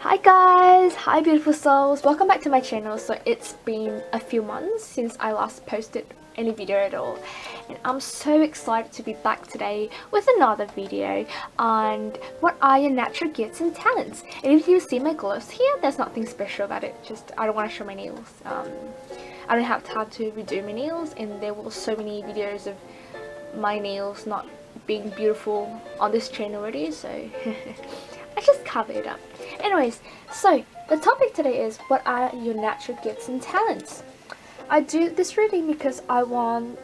Hi guys, hi beautiful souls, welcome back to my channel. So it's been a few months since I last posted any video at all, and I'm so excited to be back today with another video on what are your natural gifts and talents. And if you see my gloves here, there's nothing special about it, just I don't want to show my nails. I don't have time to redo my nails, and there were so many videos of my nails not being beautiful on this channel already, so I just cover it up. Anyways, so the topic today is what are your natural gifts and talents. I do this reading because I want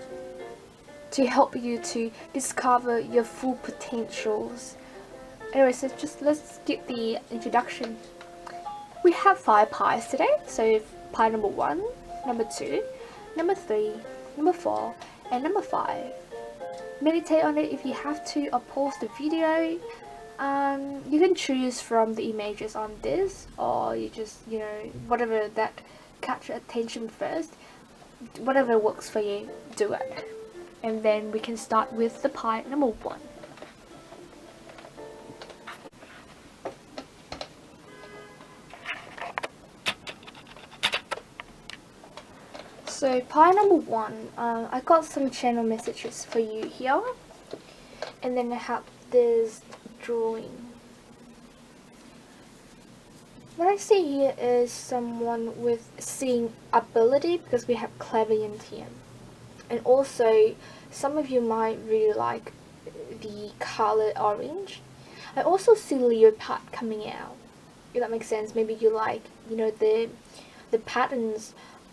to help you to discover your full potentials. Anyways, so let's skip the introduction. We have 5 pies today, so pie number 1, number 2, number 3, number 4, and number 5. Meditate on it if you have to, or pause the video. You can choose from the images on this, or you just, whatever that catch your attention first, whatever works for you, do it. And then we can start with the pie number 1. So pie number 1, I got some channel messages for you here, and then I have this drawing. What I see here is someone with seeing ability, because we have clairvoyant here, and also some of you might really like the color orange. I also see leopard coming out, if that makes sense. Maybe you like, the patterns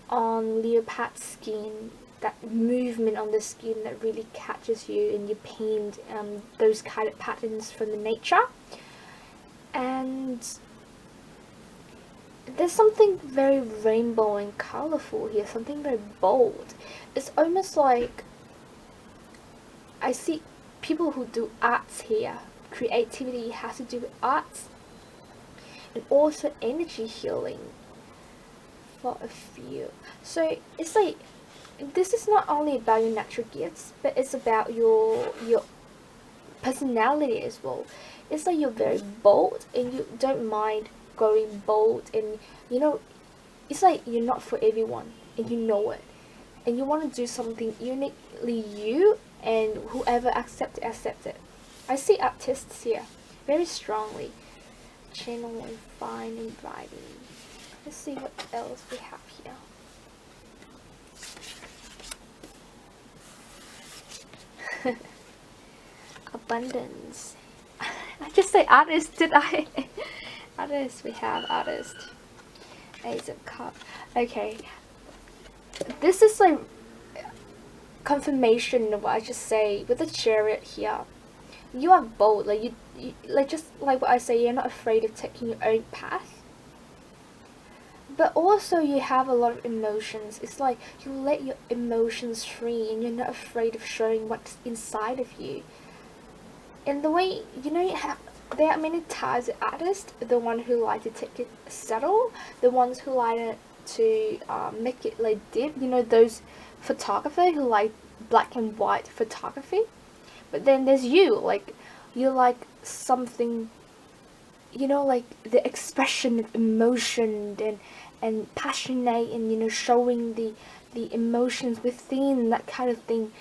on leopard skin, that movement on the skin that really catches you, and you paint those kind of patterns from the nature. And there's something very rainbow and colorful here, something very bold. It's almost like I see people who do arts here. Creativity has to do with arts, and also energy healing for a few. So it's like, this is not only about your natural gifts, but it's about your personality as well. It's like you're very bold, and you don't mind going bold, and it's like you're not for everyone, and you know it, and you want to do something uniquely you, and whoever accepts it. I see artists here very strongly. Channel and fine and writing. Let's see what else we have here. Abundance. I just say artist, did I? Artist, we have artist. Ace of Cups. Okay. This is like confirmation of what I just say with the Chariot here. You are bold, like you like, just like what I say, you're not afraid of taking your own path. But also you have a lot of emotions. It's like you let your emotions free, and you're not afraid of showing what's inside of you. And the way, there are many types of artists. The one who like to take it subtle, the ones who like to make it like deep, those photographers who like black and white photography. But then there's you like something, like the expression of emotion and passionate, and showing the emotions within, that kind of thing,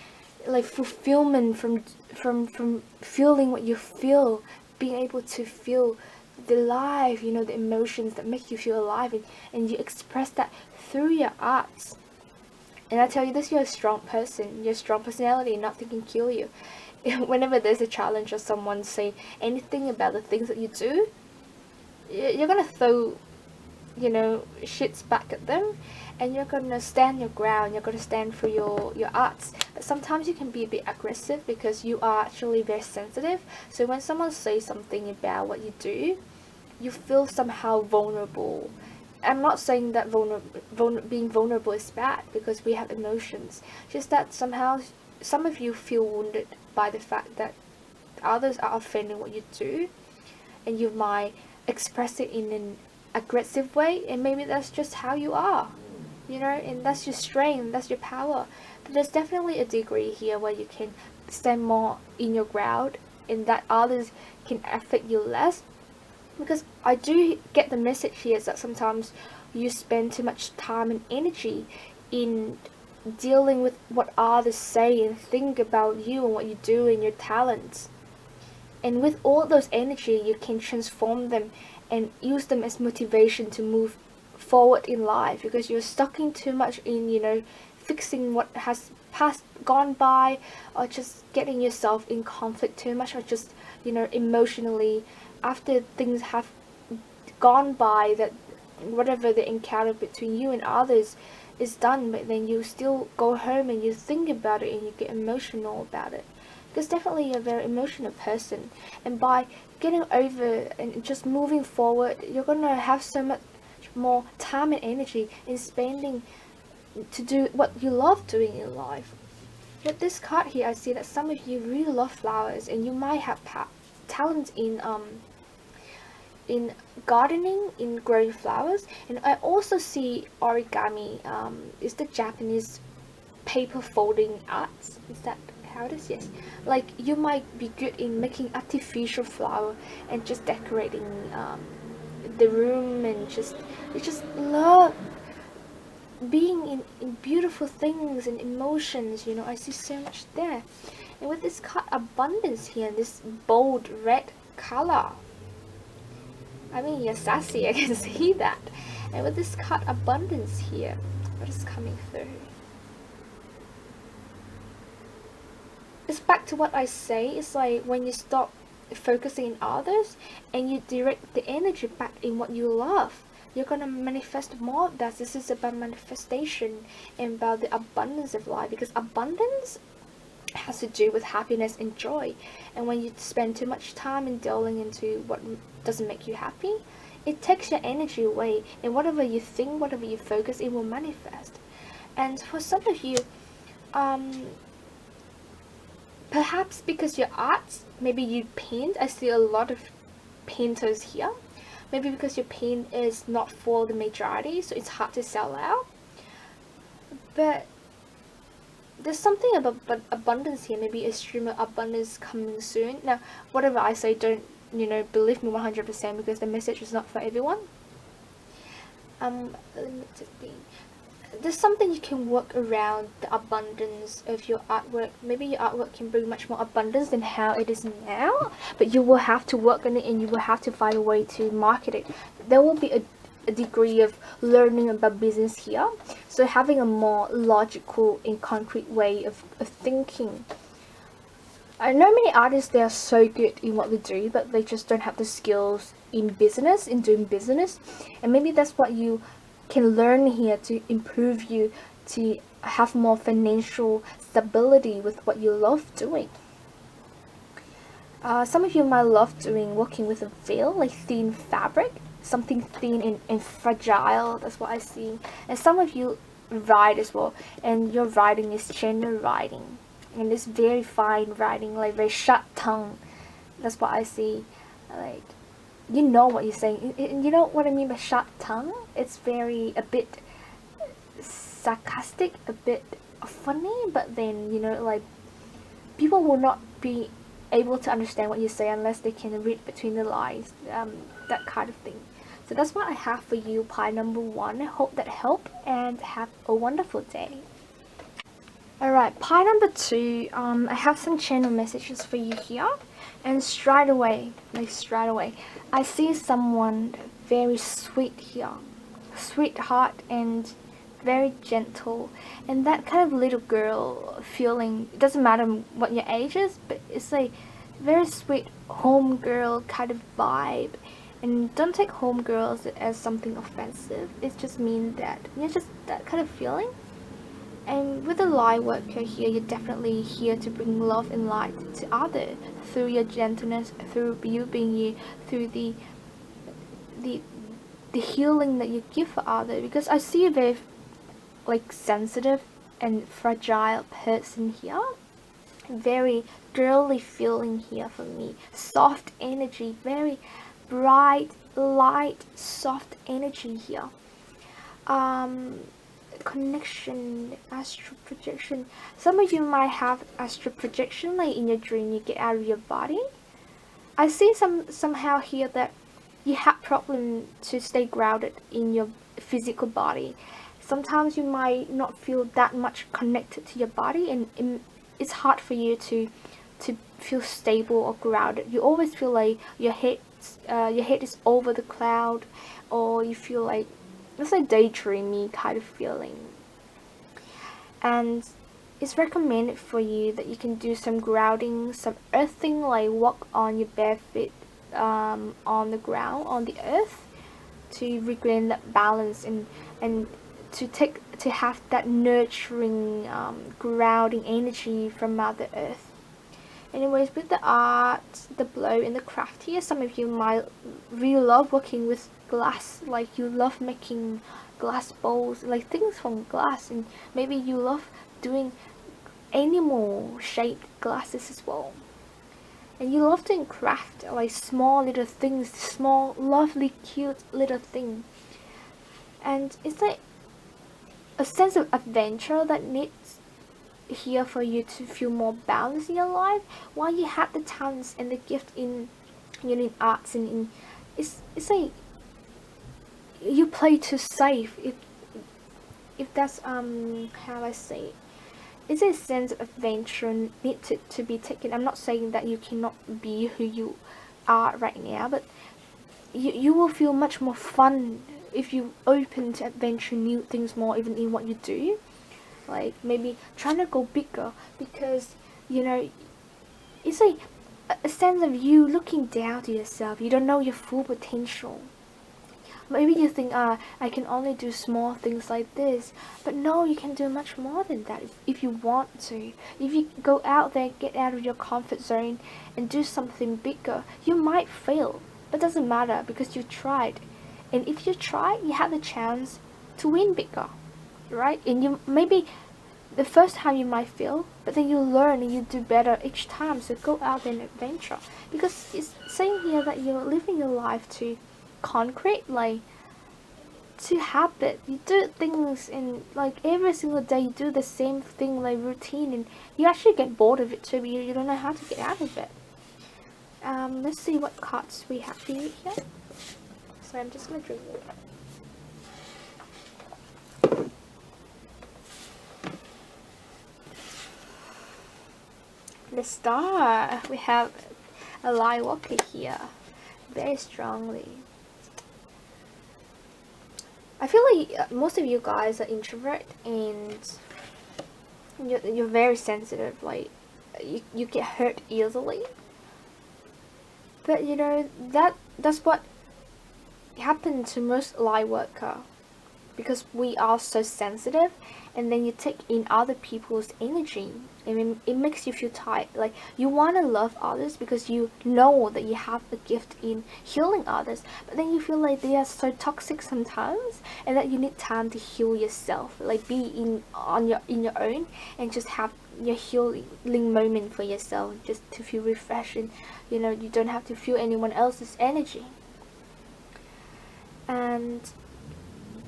like fulfillment from feeling what you feel, being able to feel the life, the emotions that make you feel alive, and you express that through your arts. And I tell you this, you're a strong person, you're a strong personality, nothing can kill you. Whenever there's a challenge, or someone say anything about the things that you do, you're gonna throw shits back at them, and you're gonna stand your ground, you're gonna stand for your arts. But sometimes you can be a bit aggressive, because you are actually very sensitive. So when someone says something about what you do, you feel somehow vulnerable. I'm not saying that being vulnerable is bad, because we have emotions, just that somehow some of you feel wounded by the fact that others are offending what you do, and you might express it in an aggressive way, and maybe that's just how you are, and that's your strength, that's your power. But there's definitely a degree here where you can stand more in your ground, and that others can affect you less. Because I do get the message here is that sometimes you spend too much time and energy in dealing with what others say and think about you and what you do and your talents. And with all those energy, you can transform them and use them as motivation to move forward in life, because you're stuck in too much in, fixing what has gone by, or just getting yourself in conflict too much, or just, emotionally, after things have gone by, that whatever the encounter between you and others is done, but then you still go home and you think about it and you get emotional about it. Because definitely you're a very emotional person, and by getting over and just moving forward, you're gonna have so much more time and energy in spending to do what you love doing in life. With this card here, I see that some of you really love flowers, and you might have talent in gardening, in growing flowers. And I also see origami. Is the Japanese paper folding arts? Is that how it is? Yes. Like, you might be good in making artificial flower and just decorating the room, and you just love being in beautiful things and emotions. I see so much there. And with this card abundance here, this bold red color, I mean, you're sassy, I can see that. And with this card abundance here, what is coming through? It's back to what I say. It's like when you stop focusing on others and you direct the energy back in what you love, you're gonna manifest more of that. This is about manifestation and about the abundance of life, because abundance has to do with happiness and joy. And when you spend too much time in delving into what doesn't make you happy, it takes your energy away, and whatever you think, whatever you focus, it will manifest. And for some of you, perhaps because your arts, maybe you paint. I see a lot of painters here. Maybe because your paint is not for the majority, so it's hard to sell out. But there's something about abundance here. Maybe a stream of abundance coming soon. Now, whatever I say, don't believe me 100%, because the message is not for everyone. Limited being. There's something you can work around the abundance of your artwork. Maybe your artwork can bring much more abundance than how it is now, but you will have to work on it, and you will have to find a way to market it. There will be a degree of learning about business here, so having a more logical and concrete way of thinking. I know many artists, they are so good in what they do, but they just don't have the skills in doing business, and maybe that's what you can learn here to improve you to have more financial stability with what you love doing. Some of you might love working with a veil, like thin fabric, something thin and fragile. That's what I see. And some of you write as well, and your writing is gender writing, and it's very fine writing, like very sharp tongue. That's what I see. Like, you know what you're saying. You know what I mean by sharp tongue? It's a bit sarcastic, a bit funny, but then, like, people will not be able to understand what you say unless they can read between the lines, that kind of thing. So that's what I have for you, pie number 1. I hope that helped, and have a wonderful day. Alright, pie number 2, I have some channel messages for you here. And straight away, I see someone very sweet here. Sweetheart and very gentle. And that kind of little girl feeling, it doesn't matter what your age is, but it's like very sweet home girl kind of vibe. And don't take home girls as something offensive. It just means that, just that kind of feeling. And with the light worker here, you're definitely here to bring love and light to others through your gentleness, through you being you, through the healing that you give for others. Because I see a very sensitive and fragile person here. Very girly feeling here for me. Soft energy, very bright, light, soft energy here. Connection, astral projection. Some of you might have astral projection, like in your dream you get out of your body. I see somehow here that you have problem to stay grounded in your physical body. Sometimes you might not feel that much connected to your body, and it's hard for you to feel stable or grounded. You always feel like your head is over the cloud, or you feel like it's a daydreamy kind of feeling. And it's recommended for you that you can do some grounding, some earthing, like walk on your bare feet on the ground, on the earth, to regain that balance, and to have that nurturing, grounding energy from Mother Earth. Anyways, with the art, the blow, and the craft here, some of you might really love working with glass, like you love making glass bowls, like things from glass, and maybe you love doing animal shaped glasses as well. And you love to craft like small little things, small lovely cute little thing. And it's like a sense of adventure that needs here for you to feel more balanced in your life, while you have the talents and the gift in, in arts, and in it's like you play too safe, if that's how I say it. It's a sense of adventure need to be taken. I'm not saying that you cannot be who you are right now, but you will feel much more fun if you open to adventure, new things more, even in what you do. Like maybe trying to go bigger, because it's like a sense of you looking down to yourself. You don't know your full potential. Maybe you think, I can only do small things like this. But no, you can do much more than that if you want to. If you go out there, get out of your comfort zone and do something bigger, you might fail. But it doesn't matter, because you tried. And if you try, you have the chance to win bigger, right? And you maybe the first time you might fail, but then you learn and you do better each time. So go out and adventure, because it's saying here that you're living your life to concrete, like to habit. You do things, and like every single day you do the same thing, like routine, and you actually get bored of it too, but you don't know how to get out of it. Let's see what cards we have here. So I'm just gonna drink water. The star, we have a light walker here, very strongly. I feel like most of you guys are introvert, and you're very sensitive, like you get hurt easily. But that's what happened to most light worker, because we are so sensitive, and then you take in other people's energy, and it makes you feel tired. Like you want to love others because you know that you have a gift in healing others, but then you feel like they are so toxic sometimes, and that you need time to heal yourself, like be in your own, and just have your healing moment for yourself, just to feel refreshed, and you don't have to feel anyone else's energy. And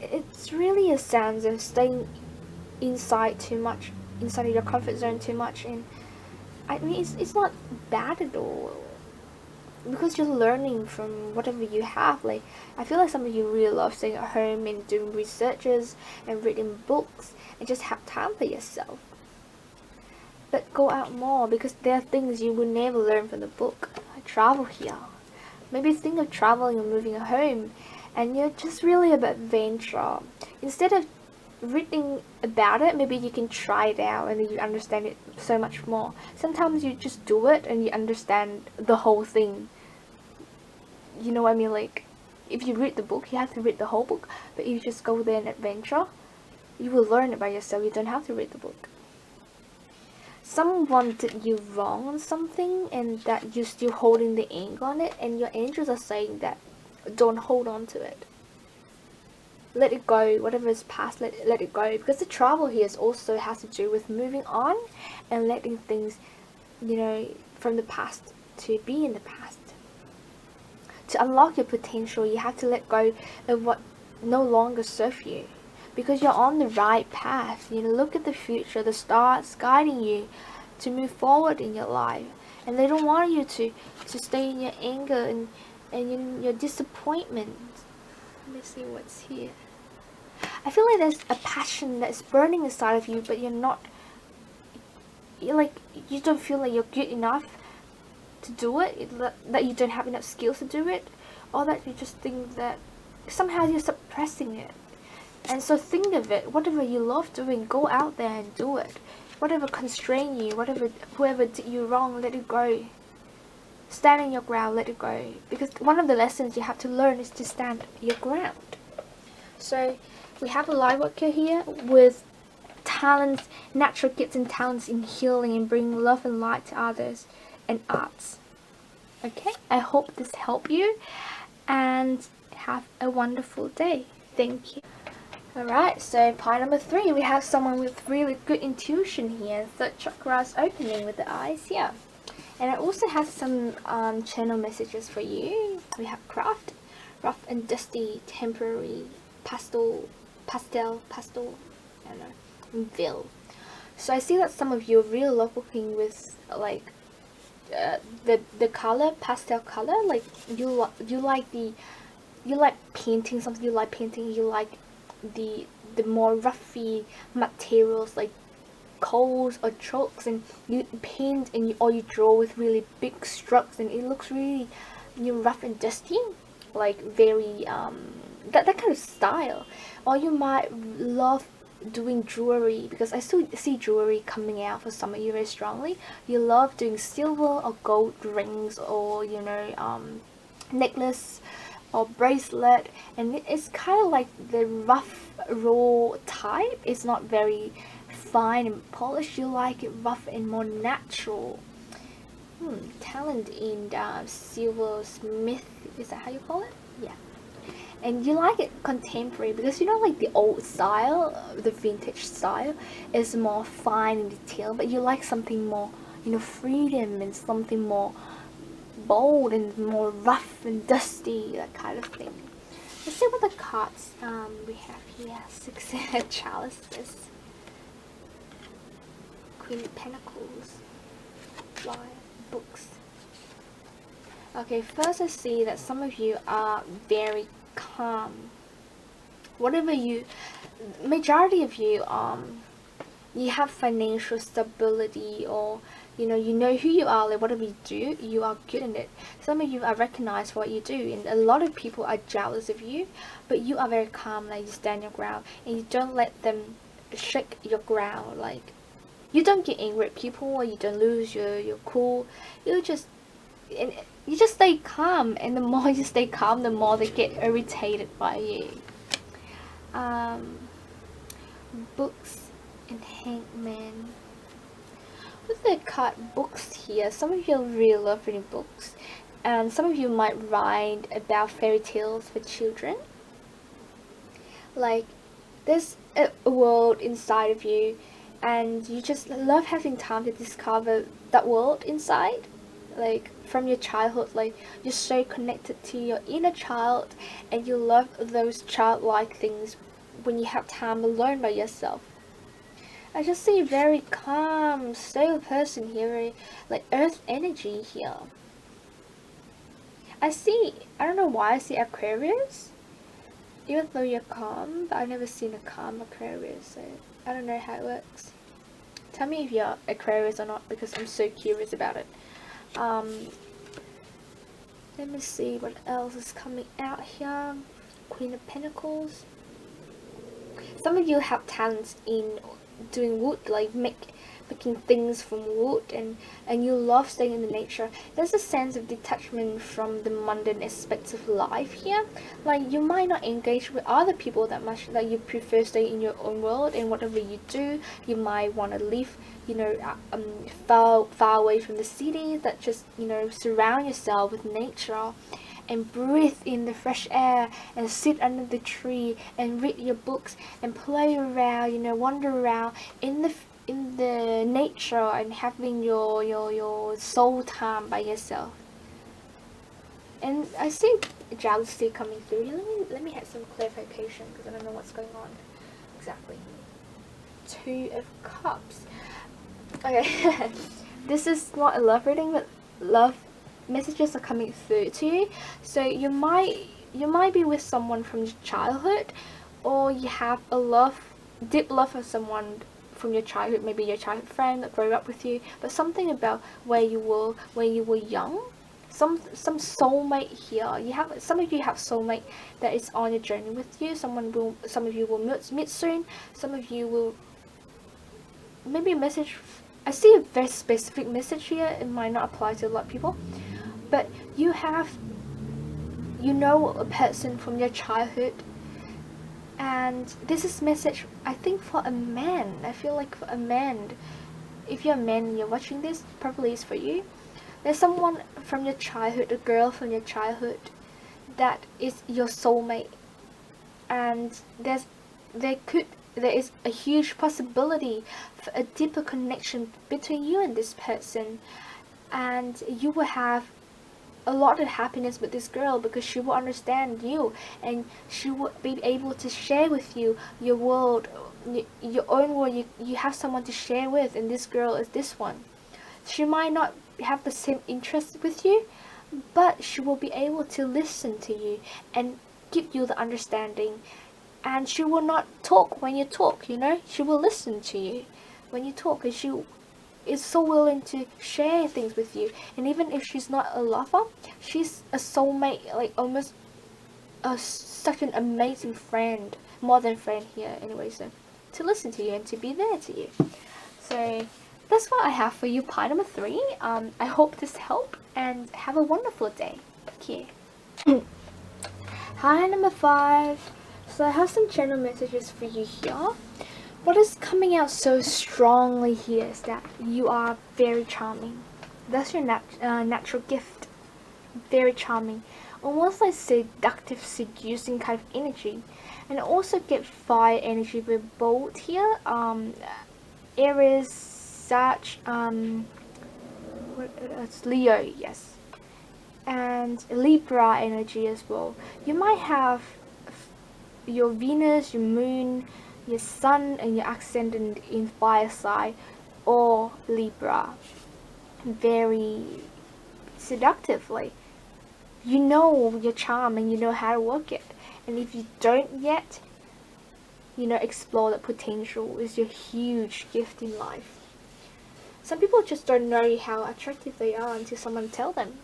it's really a sense of staying inside too much, inside of your comfort zone too much. And I mean, it's not bad at all, because you're learning from whatever you have. Like I feel like some of you really love staying at home and doing researches and reading books and just have time for yourself. But go out more, because there are things you will never learn from the book. Travel here. Maybe think of traveling and moving home, and you're just really about adventure. Instead of reading about it, maybe you can try it out, and then you understand it so much more. Sometimes you just do it and you understand the whole thing. You know what I mean? Like if you read the book, you have to read the whole book. But if you just go there and adventure, you will learn it by yourself. You don't have to read the book. Someone did you wrong on something, and that you're still holding the anger on it, and your angels are saying that don't hold on to it. Let it go. Whatever is past, let it go. Because the travel here also has to do with moving on and letting things, from the past to be in the past. To unlock your potential, you have to let go of what no longer serves you, because you're on the right path. Look at the future. The stars guiding you to move forward in your life, and they don't want you to stay in your anger and your disappointment. Let me see what's here. I feel like there's a passion that's burning inside of you, but you don't feel like you're good enough to do it, that you don't have enough skills to do it, or that you just think that somehow you're suppressing it. And so think of it, whatever you love doing, go out there and do it. Whatever constrain you, whoever did you wrong, let it go. Stand in your ground, let it go. Because one of the lessons you have to learn is to stand your ground. So we have a light worker here with talents, natural gifts and talents in healing and bringing love and light to others and arts. Okay, I hope this helped you and have a wonderful day. Thank you. Alright, so pie number 3, we have someone with really good intuition here. Third chakra is opening with the eyes here. And I also have some channel messages for you. We have craft, rough and dusty, temporary, pastel, I don't know, and veil. So I see that some of you really love working with like the color, pastel color. Like you like painting something. You like painting. You like the more roughy materials like coals or chalks, and you paint and you draw with really big strokes, and it looks really rough and dusty, like very that kind of style. Or you might love doing jewelry, because I still see jewelry coming out for some of you very strongly. You love doing silver or gold rings, or necklace or bracelet, and it's kind of like the rough raw type. It's not very fine and polished. You like it rough and more natural. Talent in silversmith, is that how you call it? Yeah. And you like it contemporary, because like the old style, the vintage style is more fine and detailed, but you like something more freedom and something more bold and more rough and dusty, that kind of thing. Let's see what the cards we have here. 6 chalices, Queen of Pentacles, Fly, books. Okay, first I see that some of you are very calm. Majority of you you have financial stability, or you know who you are. Like whatever you do, you are good in it. Some of you are recognized for what you do, and a lot of people are jealous of you, but you are very calm. Like you stand your ground and you don't let them shake your ground. Like you don't get angry at people, or you don't lose your cool. You just stay calm, and the more you stay calm, the more they get irritated by you. Books and Hangman. With the card books here, some of you really love reading books, and some of you might write about fairy tales for children. Like there's a world inside of you, and you just love having time to discover that world inside. Like from your childhood, like you're so connected to your inner child, and you love those childlike things when you have time alone by yourself. I just see a very calm, stable person here, very like earth energy here. I don't know why I see Aquarius, even though you're calm, but I've never seen a calm Aquarius, so I don't know how it works. Tell me if you're Aquarius or not, because I'm so curious about it. Let me see what else is coming out here. Queen of Pentacles. Some of you have talents in doing wood, like making things from wood, and you love staying in the nature. There's a sense of detachment from the mundane aspects of life here. Like you might not engage with other people that much, that you prefer staying in your own world, and whatever you do, you might want to live far away from the city, that just surround yourself with nature and breathe in the fresh air and sit under the tree and read your books and play around, wander around in the nature and having your soul time by yourself. And I see jealousy coming through. Let me have some clarification, because I don't know what's going on exactly. 2 of Cups. Okay. This is not a love reading, but love messages are coming through to you. So you might be with someone from your childhood, or you have a deep love for someone from your childhood, maybe your childhood friend that grew up with you, but something about where you were young. Some soulmate here. Some of you have soulmate that is on a journey with you. Some of you will meet soon. Some of you will maybe a message. I see a very specific message here. It might not apply to a lot of people, but you know a person from your childhood, and this is message, I think, for a man. I feel like for a man, if you're a man and you're watching this, probably is for you. There's someone from your childhood, a girl from your childhood, that is your soulmate, and there is a huge possibility for a deeper connection between you and this person, and you will have a lot of happiness with this girl because she will understand you, and she will be able to share with you your world, your own world. You have someone to share with, and this girl is this one. She might not have the same interest with you, but she will be able to listen to you and give you the understanding, and she will not talk when you talk, she will listen to you when you talk, and she is so willing to share things with you. And even if she's not a lover, she's a soulmate, like almost such an amazing friend, more than friend here anyway, so to listen to you and to be there to you. So that's what I have for you, pie number 3. I hope this helped, and have a wonderful day. Okay. Hi, number 5. So I have some general messages for you here. What is coming out so strongly here is that you are very charming. That's your natural gift. Very charming. Almost like seductive, seducing kind of energy. And also get fire energy with bold here. Aries, Sag, it's Leo, yes. And Libra energy as well. You might have your Venus, your Moon, your Sun, and your ascendant in fire sign or Libra. Very seductively. You know your charm and you know how to work it. And if you don't yet, explore the potential is your huge gift in life. Some people just don't know how attractive they are until someone tells them.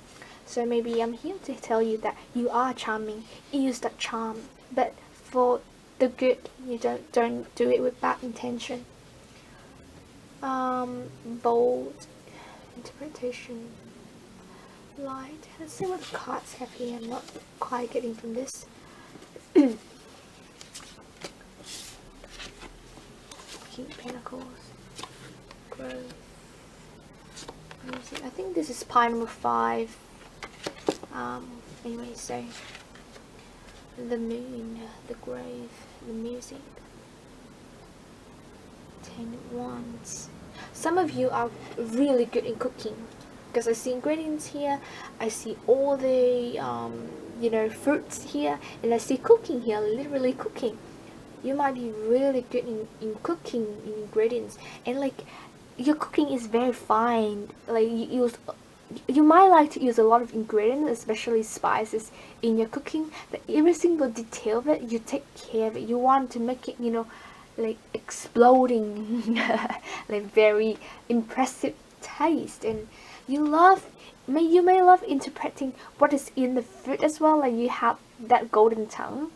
So maybe I'm here to tell you that you are charming. Use that charm, but for the good. You don't do it with bad intention. Bold interpretation. Light. Let's see what the cards have here. I'm not quite getting from this. King of Pentacles. Growth. Music. I think this is pie number 5. Anyway, so the moon, the grave, the music. 10 wands. Some of you are really good in cooking, because I see ingredients here, I see all the fruits here, and I see cooking here, literally cooking. You might be really good in cooking, in ingredients, and like your cooking is very fine. Like you might like to use a lot of ingredients, especially spices, in your cooking, but every single detail of it, you take care of it. You want to make it, like exploding, like very impressive taste. And you may love interpreting what is in the food as well. Like you have that golden tongue.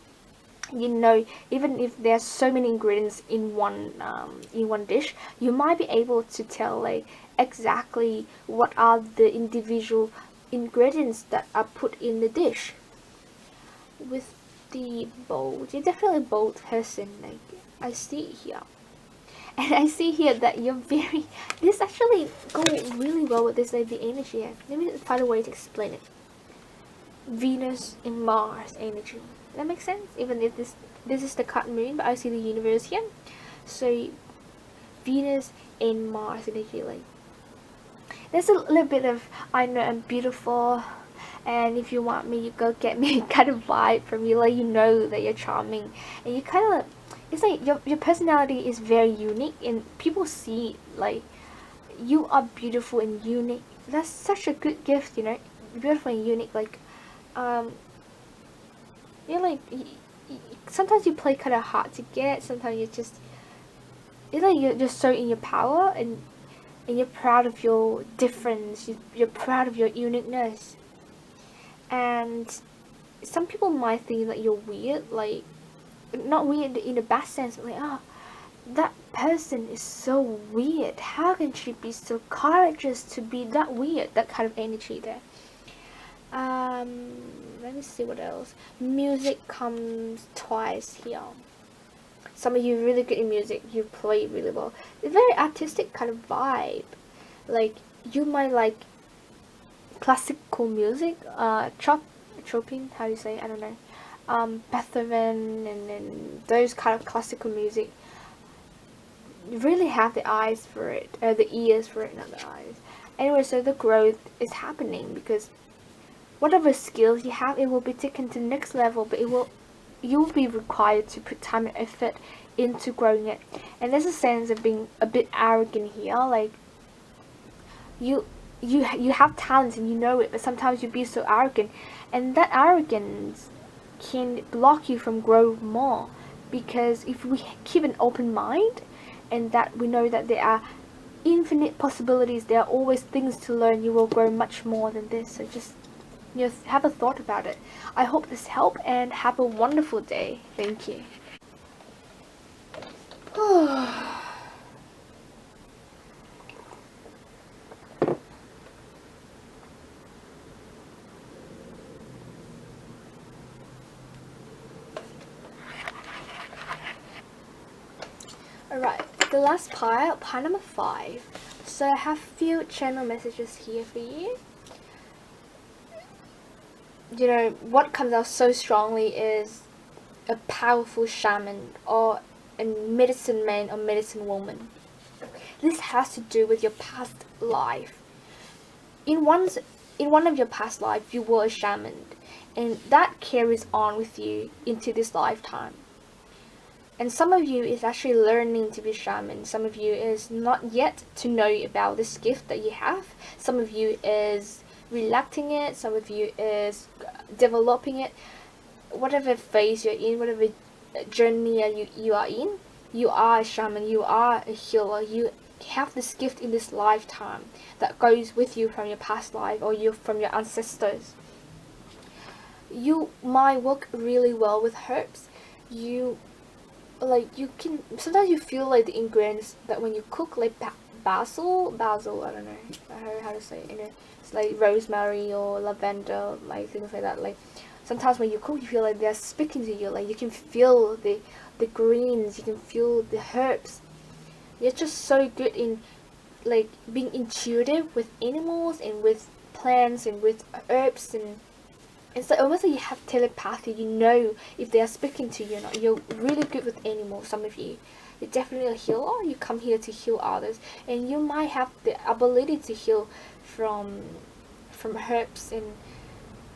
Even if there's so many ingredients in one dish, you might be able to tell like exactly what are the individual ingredients that are put in the dish. With the bold, you're definitely a bold person. Like I see it here, and I see here that you're very. This actually go really well with this, like the energy here. Let me find a way to explain it. Venus and Mars energy. That makes sense. Even if this is the card moon, but I see the universe here. So Venus and Mars energy, like there's a little bit of I know I'm beautiful, and if you want me, you go get me kind of vibe from you. Like that you're charming, and you kind of it's like your personality is very unique, and people see like you are beautiful and unique. That's such a good gift, beautiful and unique. Like, you're like, sometimes you play kind of hard to get. Sometimes you just, it's like you're just so in your power, and you're proud of your difference. You're proud of your uniqueness. And some people might think that you're weird, like, not weird in a bad sense, but like, oh, that person is so weird. How can she be so courageous to be that weird? That kind of energy there. Let me see what else. Music comes twice here. Some of you really good in music. You play really well. It's very artistic kind of vibe. Like, you might like classical music. Chopin, how do you say? I don't know. Beethoven and those kind of classical music. You really have the eyes for it, the ears for it, not the eyes. Anyway, so the growth is happening because whatever skills you have, it will be taken to the next level, but you will be required to put time and effort into growing it. And there's a sense of being a bit arrogant here, like you have talents and you know it, but sometimes you be so arrogant, and that arrogance can block you from growing more. Because if we keep an open mind, and that we know that there are infinite possibilities, there are always things to learn, you will grow much more than this. So just have a thought about it. I hope this helped, and have a wonderful day. Thank you. Alright, the last pile number 5. So I have few channel messages here for you. You know, what comes out so strongly is a powerful shaman or a medicine man or medicine woman. This has to do with your past life. In one of your past lives, you were a shaman, and that carries on with you into this lifetime. And some of you is actually learning to be shaman. Some of you is not yet to know about this gift that you have. Some of you is relucting it. Some of you is developing it. Whatever phase you're in, whatever journey you are in, you are a shaman. You are a healer. You have this gift in this lifetime that goes with you from your past life or from your ancestors. You might work really well with herbs. You can sometimes you feel like the ingredients that when you cook, like basil, I don't know how to say it, it's like rosemary or lavender, like things like that. Like sometimes when you cook, you feel like they're speaking to you, like you can feel the greens, you can feel the herbs. You're just so good in like being intuitive with animals and with plants and with herbs, and it's like almost like you have telepathy. You know if they are speaking to you or not. You're really good with animals. Some of you, you're definitely a healer. You come here to heal others, and you might have the ability to heal from herbs, and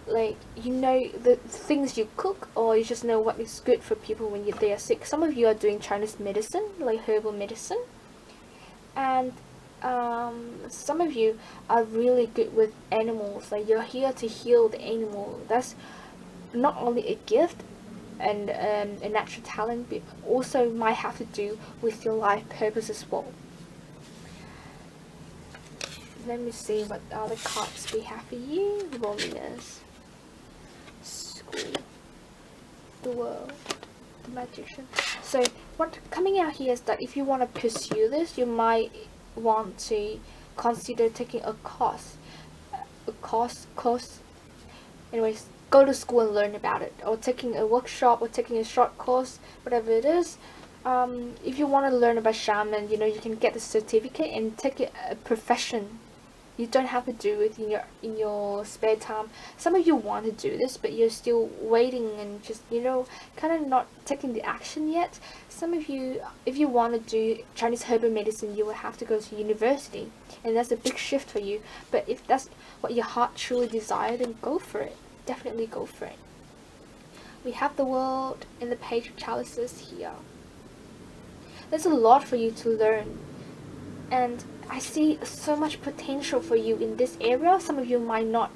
like you know the things you cook, or you just know what is good for people when they are sick. Some of you are doing Chinese medicine, like herbal medicine, and some of you are really good with animals. Like you're here to heal the animal. That's not only a gift and a natural talent, but also might have to do with your life purpose as well. Let me see what other cards we have for you. Warriors, school, the world, the magician. So what coming out here is that if you want to pursue this, you might want to consider taking a course. Anyways, go to school and learn about it, or taking a workshop, or taking a short course, whatever it is. If you want to learn about shaman, you know, you can get the certificate and take it a profession. You don't have to do it in your spare time. Some of you want to do this, but you're still waiting and just, you know, kind of not taking the action yet. Some of you, if you want to do Chinese herbal medicine, you will have to go to university, and that's a big shift for you. But if that's what your heart truly desires, then go for it. Definitely go for it. We have the world and the page of chalices here. There's a lot for you to learn, and I see so much potential for you in this area. Some of you might not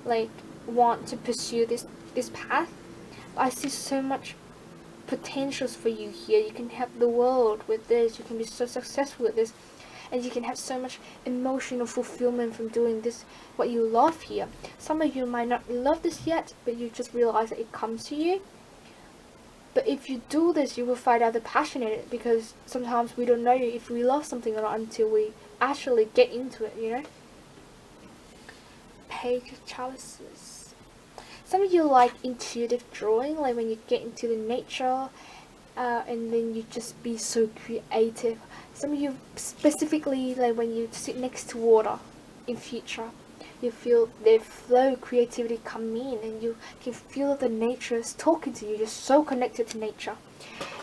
like want to pursue this path. I see so much potentials for you here. You can help the world with this. You can be so successful with this, and you can have so much emotional fulfillment from doing this, what you love here. Some of you might not love this yet, but you just realize that it comes to you. But if you do this, you will find out the passion in it, because sometimes we don't know if we love something or not until we actually get into it, you know. Page of Chalices. Some of you like intuitive drawing, like when you get into the nature, and then you just be so creative. Some of you specifically, like when you sit next to water in future, you feel the flow creativity come in, and you can feel the nature is talking to you. You're so connected to nature.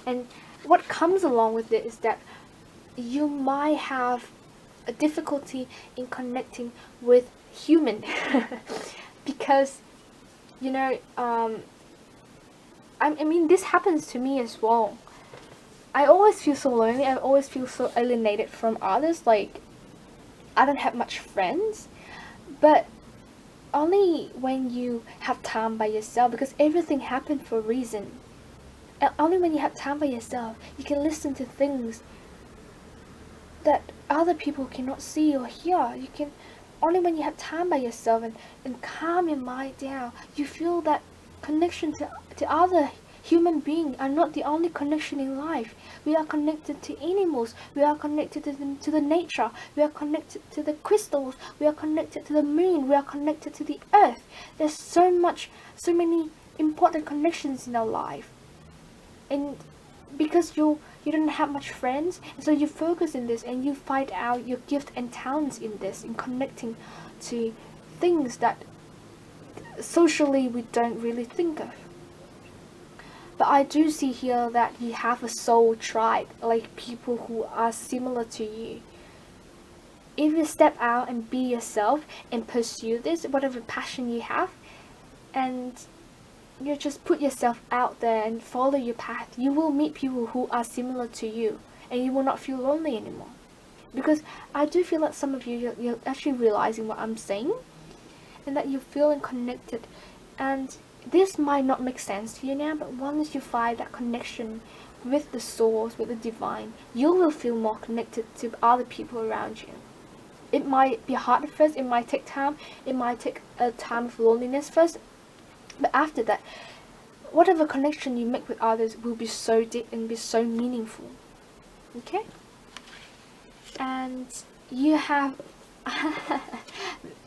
And what comes along with it is that you might have a difficulty in connecting with human because, you know, I mean, this happens to me as well. I always feel so lonely. I always feel so alienated from others. Like, I don't have much friends. But only when you have time by yourself, because everything happened for a reason. And only when you have time by yourself, you can listen to things that other people cannot see or hear. You can only when you have time by yourself and calm your mind down, you feel that connection to other human beings are not the only connection in life. We are connected to animals. We are connected to the nature. We are connected to the crystals. We are connected to the moon. We are connected to the earth. There's so many important connections in our life. And because you don't have much friends, so you focus in this and you find out your gift and talents in this, in connecting to things that socially we don't really think of. But I do see here that you have a soul tribe, like people who are similar to you. If you step out and be yourself and pursue this, whatever passion you have, and you just put yourself out there and follow your path, you will meet people who are similar to you, and you will not feel lonely anymore. Because I do feel that some of you, you're actually realizing what I'm saying, and that you're feeling connected. And this might not make sense to you now, but once you find that connection with the source, with the divine, you will feel more connected to other people around you. It might be hard at first, it might take time, it might take a time of loneliness first, but after that, whatever connection you make with others will be so deep and be so meaningful. Okay? And you have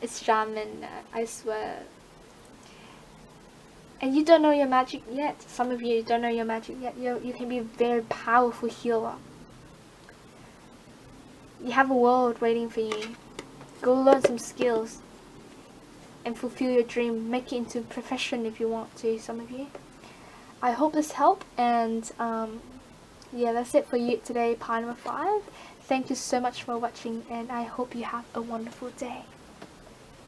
it's shaman, I swear. And you don't know your magic yet. Some of you don't know your magic yet. You can be a very powerful healer. You have a world waiting for you. Go learn some skills and fulfill your dream. Make it into a profession if you want to, some of you. I hope this helped, and yeah, that's it for you today, pile number 5. Thank you so much for watching, and I hope you have a wonderful day.